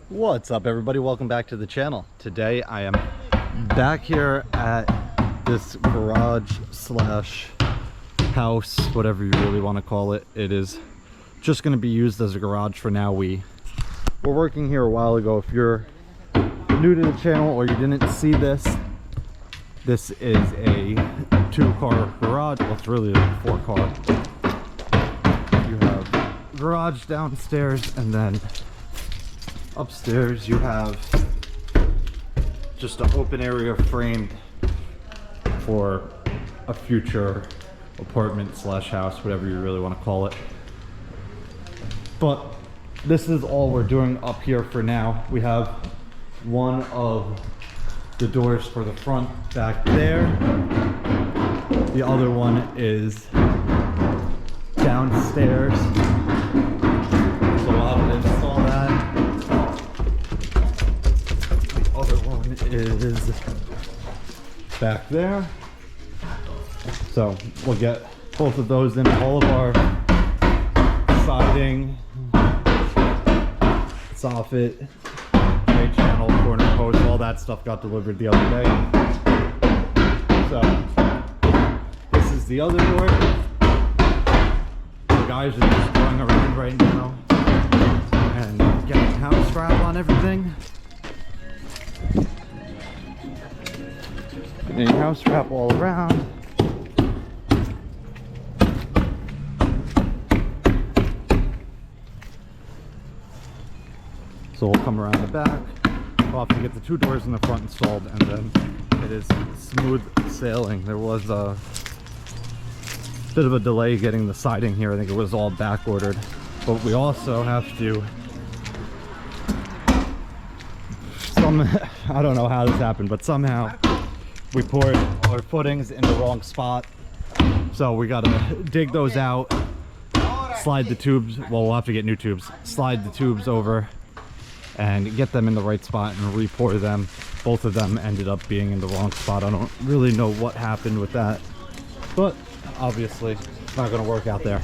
What's up, everybody? Welcome back to the channel. Today I am back here at this garage slash house, whatever you really want to call it. It is just going to be used as a garage for now. We were working here a while ago. If you're new to the channel or you didn't see this, this is a 2-car garage. Well, it's really a 4-car. You have garage downstairs, and then upstairs you have just an open area framed for a future apartment slash house, whatever you really want to call it. But this is all we're doing up here for now. We have one of the doors for the front back there. The other one is downstairs, so I'll install that. The other one is back there, so we'll get both of those in. All of our siding, soffit, right channel, corner post, all that stuff got delivered the other day. So this is the other door. The guys are just going around right now and getting house wrap on everything. Getting house wrap all around. So we'll come around the back. We'll have to get the 2 doors in the front installed, and then it is smooth sailing. There was a bit of a delay getting the siding here. I think it was all back ordered, but we also have to I don't know how this happened, but somehow we poured our footings in the wrong spot, so we got to dig those out, slide the tubes, well, we'll have to get new tubes, slide the tubes over and get them in the right spot and re-pour them. Both of them ended up being in the wrong spot. I don't really know what happened with that, but obviously it's not going to work out there.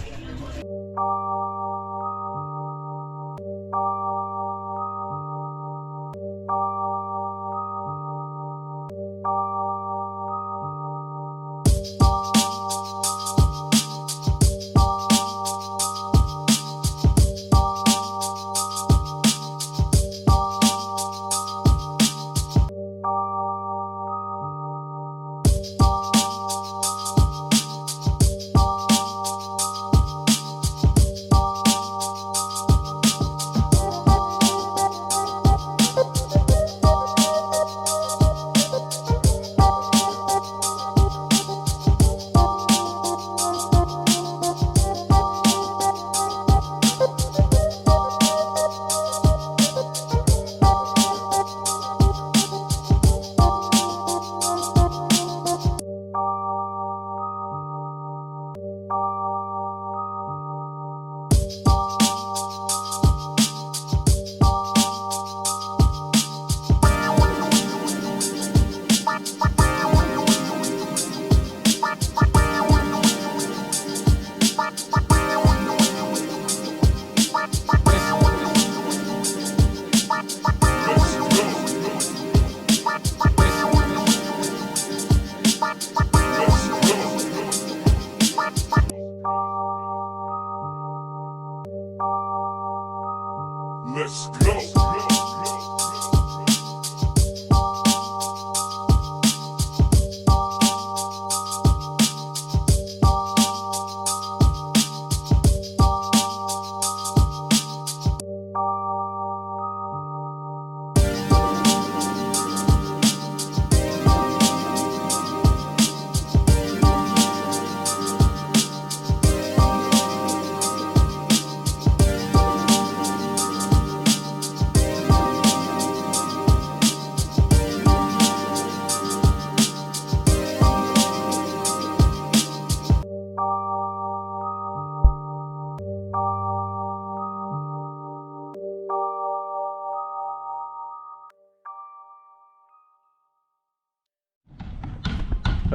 Let's go.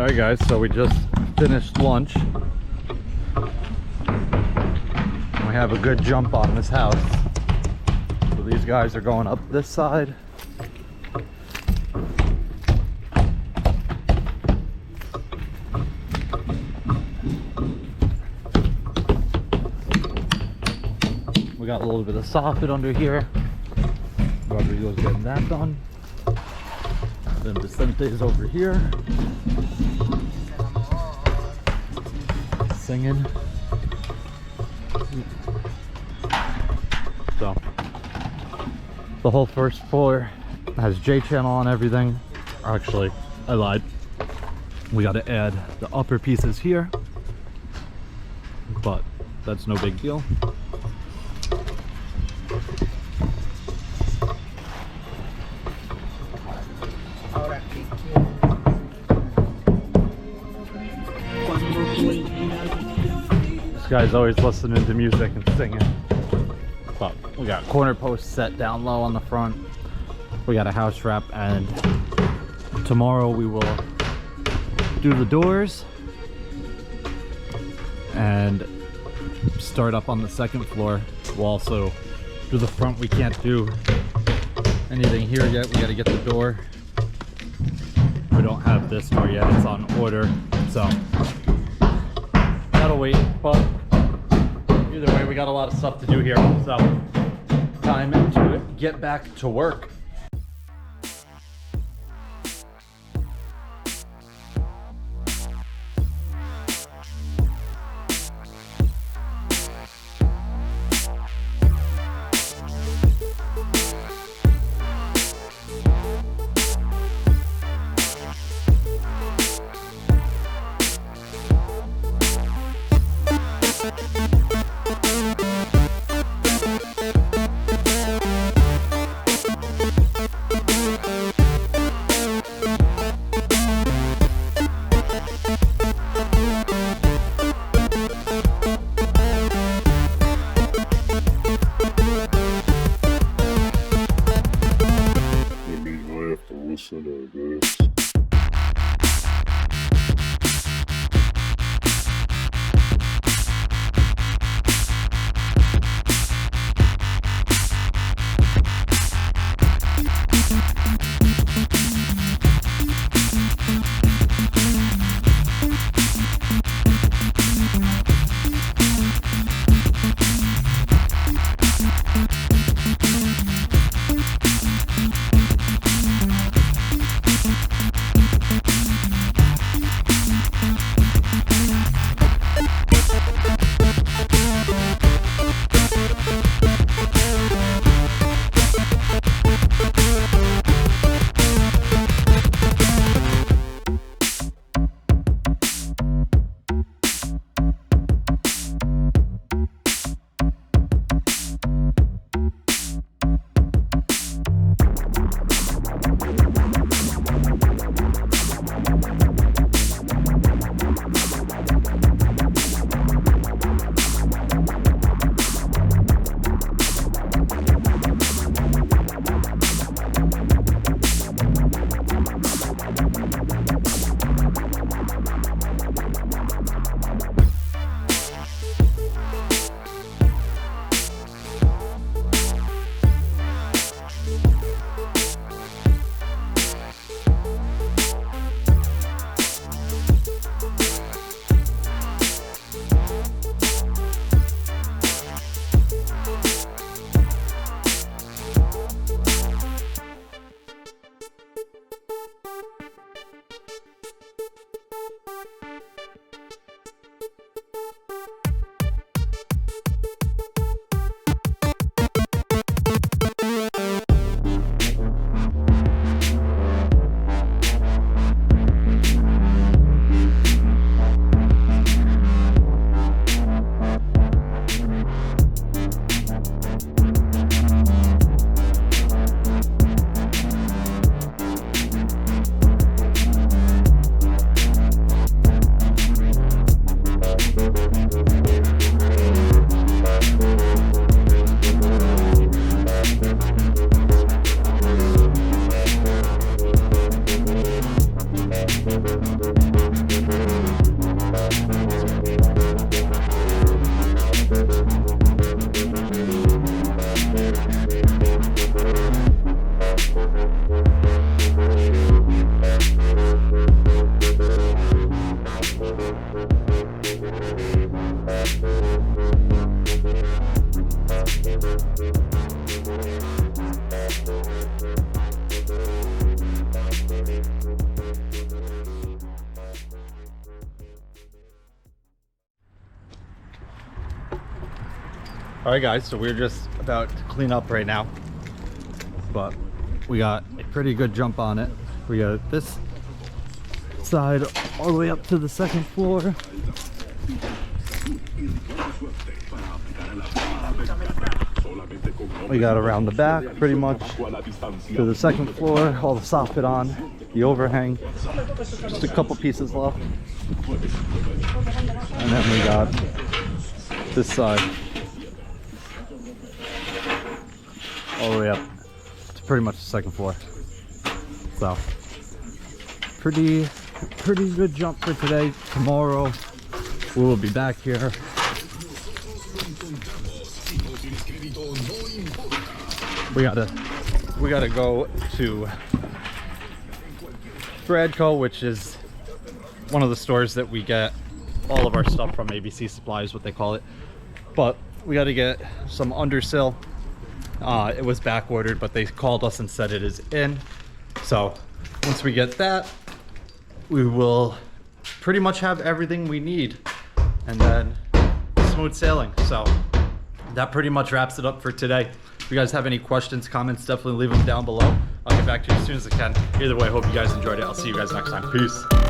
Alright guys, so we just finished lunch. We have a good jump on this house. So these guys are going up this side. We got a little bit of soffit under here. Rodrigo's getting that done. Then Vicente is over here singing. So the whole first floor has J channel on everything. Actually, I lied. We got to add the upper pieces here, but that's no big deal. This guy's always listening to music and singing. But we got corner posts set down low on the front. We got a house wrap, and tomorrow we will do the doors and start up on the second floor. We'll also do the front. We can't do anything here yet. We got to get the door. We don't have this door yet. It's on order, so that'll wait. But either way, we got a lot of stuff to do here, so time to get back to work. Listen to this. All right, guys, so we're just about to clean up right now, but we got a pretty good jump on it. We got this side all the way up to the second floor. We got around the back pretty much to the second floor, all the soffit on, the overhang, just a couple pieces left. And then we got this side all the way up to pretty much the second floor. So pretty good jump for today. Tomorrow we will be back here. We gotta go to Bradco, which is one of the stores that we get all of our stuff from. ABC Supply is what they call it. But we gotta get some undersill. It was back ordered, but they called us and said it is in. So once we get that, we will pretty much have everything we need, and then smooth sailing. So that pretty much wraps it up for today. If you guys have any questions, comments, definitely leave them down below. I'll get back to you as soon as I can. Either way, I hope you guys enjoyed it. I'll see you guys next time. Peace.